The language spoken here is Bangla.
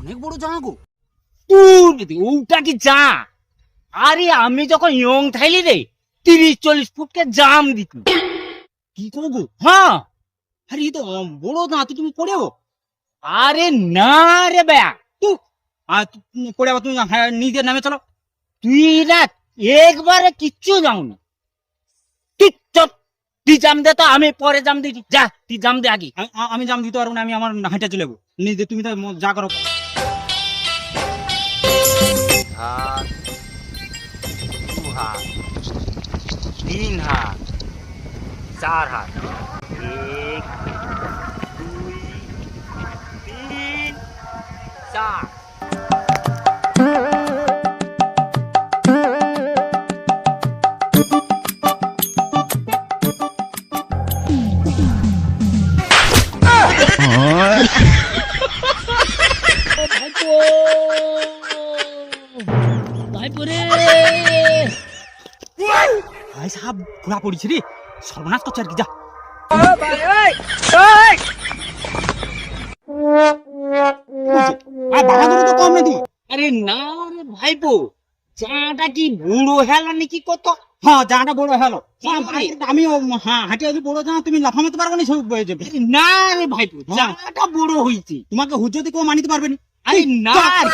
অনেক বড় জামা গো। তুই ওটা কি যা? আরে আমি যখন ইয়ং থাইলি রে 30-40 ফুটকে জাম দিত। কি করবো? হ্যাঁ। আরে এই তো বড় না, তুই তুমি পড়েও। আরে না রে বেয়া, তুই পড়ে আবার তুমি নিজের নামে চলো। তুই না একবারে কিচ্ছু যাও না। তুই চপ, তুই জাম দে তো, আমি পরে জাম দিই। যা তুই জাম দে আগে। আমি জাম দিতে পারবো না, আমি আমার হাঁটা চলে যাবো নিজে, তুমি তো যা করো। हाथ, दो हाथ, 3 हाथ, 4 हाथ, 1, 2, 3, 4। ভাই সাহেব ঘোড়া পড়িছে রে, সর্বনাশ করছে আর কি। যা বাহাদুর তো কম না তুমি। আরে না রে ভাইপো, চাটা কি বুড়ো হেলা নাকি কত? হ্যাঁ জানাটা বড় হলো। আমি হাঁটে আছি বড় জানা, তুমি লাফামাতে পারবো না, সব বয়ে যাবে। আরে না রে ভাইপো, চাটা বড় হইছে। তোমাকে হুজ্জতে কেউ মানিতে পারবে না। আরে না রে।